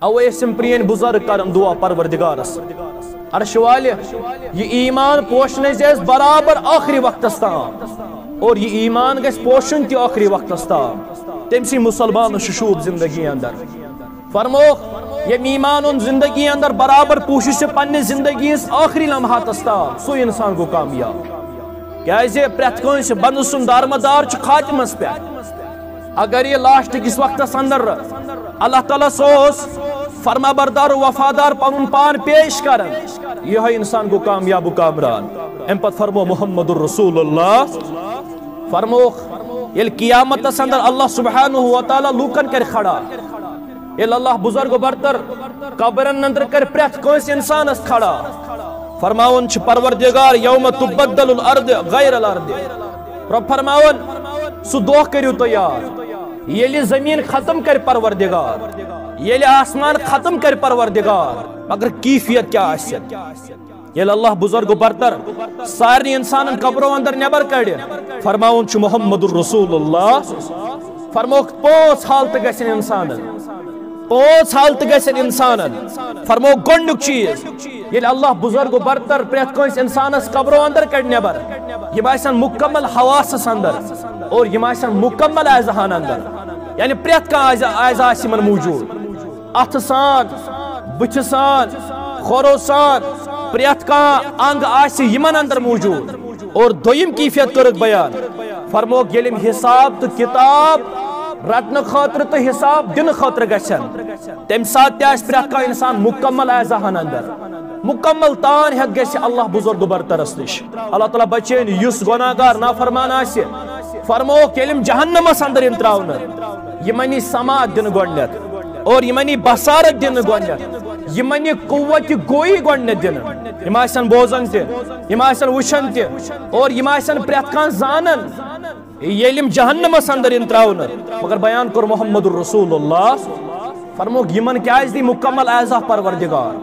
Away prion बुजुर्ग कर दुआ परवरदिगारस अर्श वाले ये ईमान पोषने बराबर आखिरी वक्त ताम और ये ईमान गस पोषण ति आखिरी वक्त ताम तमसी मुसलमान शूब जिंदगी अंदर फरमो ये ईमान जिंदगी अंदर बराबर पूशिश पन्ने जिंदगी आखिरी लम्हात ताम सो इंसान गो कामयाब क्या प्रेत कंस बंद सुन दारमदार खातिमस पे अगर ये लास्ट किस वक्त अंदर अल्लाह ताला सोस फरमा बरदार वफादार पनुन पान पेश कर यह इंसान को कामयाब कामरान अम पत फरमो मुहम्मदुर रसूलुल्लाह फरमो ये कियामत अंदर अल्लाह सुब्हानहु व तआला लूकन कर खड़ा ये अल्लाह बुजुर्ग बरतर कब्रन अंदर कर प्रेत कंस इंसान खड़ा फरमावन परवरदिगार यौम तुबद्दलुल अर्द गैरल अर्द रब फरमावन सु दोह करियो तैयार ये जमीन खत्म कर परवरदिगार ये आसमान खत्म कर परवरदिगार मगर कैफियत क्या ये अल्लाह बुजुर्ग बरतर सारे इंसान कब्रों अंदर नेबर कड़ फरमाउन मुहम्मदुर रसूलुल्लाह फरमो 5 हालत गसन इंसान 5 हालत गसन इंसान फरमो गोंडुक चीज ये अल्लाह बुजुर्ग बरतर प्रेत कंस इंसानस कब्रों अंदर कड़ नेबर ये मुकम्मल हवास अंदर और ये मुकम्मल अज़हान अंदर यानी प्रेत का आज़ा मौजूद अथ सान बुछ सान खोरो सान प्रेत का अंग यमन अंदर मौजूद और दोयम कैफियत कर बयान फरमो ये हिसाब तो किताब रटन खतर तो हिसाब दिन खतर गसन तम सात प्रेत का इंसान मुकम्मल अज़हान अंदर मुकम्मल तान हेत गस अल्लाह बुजुर्ग बरतरस निश अल्लाह ताला बचेन युस गुनाहगार नाफरमान आसे फरमो केलिम जहन्नमस अंदर इम त्रावन यमनी समात दिन गोडनेत और यमनी बसारत दिन गोडनेत यमनी कुव्वत गोई गोडनेत दिन यमासन बोजन ते यमासन वुशन ते और यमासन प्रेत कान जानन येलिम जहन्नमस अंदर इम त्रावन मगर बयान कर मुहम्मदुर रसूलुल्लाह फरमो यमन क्या दी मुकम्मल आज़ा परवरदिगार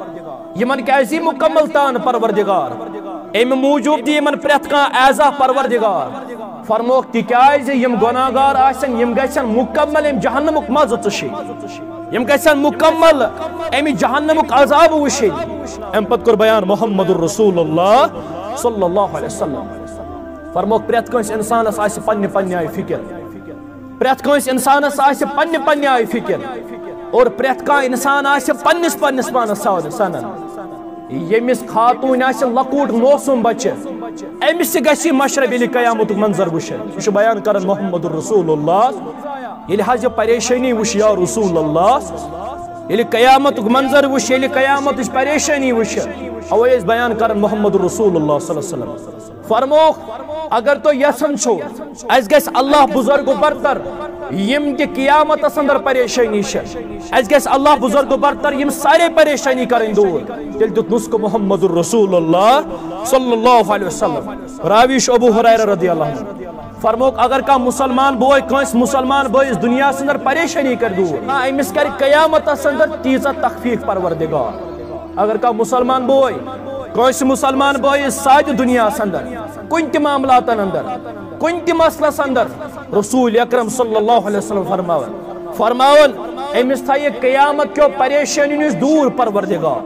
यमन क्या मुकम्मल तान परवरदिगार अम मूजूब दी यमन प्रेत का आज़ा परवरदिगार फरमो तिकाज यम गुनाहगार आसन यम गसन मुकम्मल यम जहन्नमुक मज़ तुशी यम गसन मुकम्मल अमि जहन्नमुक अज़ाब वुशी अम पत कर बयान मुहम्मदुर रसूलुल्लाह सल्लल्लाहु अलैहि वसल्लम फरमो प्रेत कंस इंसानस आसि पन्ने पन्ने आय फिक्र प्रेत कंस इंसानस आसि पन्ने पन्ने आय फिक्र और प्रेत का इंसान आसि पन्निस पन्निस पानस सनन यमिस खातून आसि लकूट मौसम बच्चे अमिस गसी मशरब यदि कयामत मंजर वुशन बयान कर मुहम्मदुर रसूलुल्लाह यदि हज परेशानी वुश या रसूलुल्लाह यदि कयामत मंजर वुश यदि कयामत परेशानी वुश अवे बयान कर मुहम्मदुर रसूलुल्लाह सल्लल्लाहु अलैहि वसल्लम फरमो अगर तो यसन छो अस गस अल्लाह बुजुर्ग बरतर यम कि कियामत अंदर परेशानी अस गस अल्लाह बुजुर्ग बरतर यम सारे परेशानी करें दूर तेल दुत नुस्क मुहम्मदुर रसूलुल्लाह सल्लल्लाहु अलैहि वसल्लम रावीश अबू हुरैरा रदियल्लाहु अन्हु फरमो अगर का मुसलमान बोय कंस मुसलमान बोय इस दुनिया अंदर परेशानी कर दूर ना अमिस कर कियामत अंदर तीजा तखफीफ परवरदिगार अगर का मुसलमान बोय कंस मुसलमान बोय साज दुनिया अंदर कुन ति मामलात अंदर कुन ति मसलस अंदर रसूल अकरम सल्लल्लाहु अलैहि वसल्लम फरमावन अमिस था ये कियामत क्यों परेशानी दूर परवरदिगार।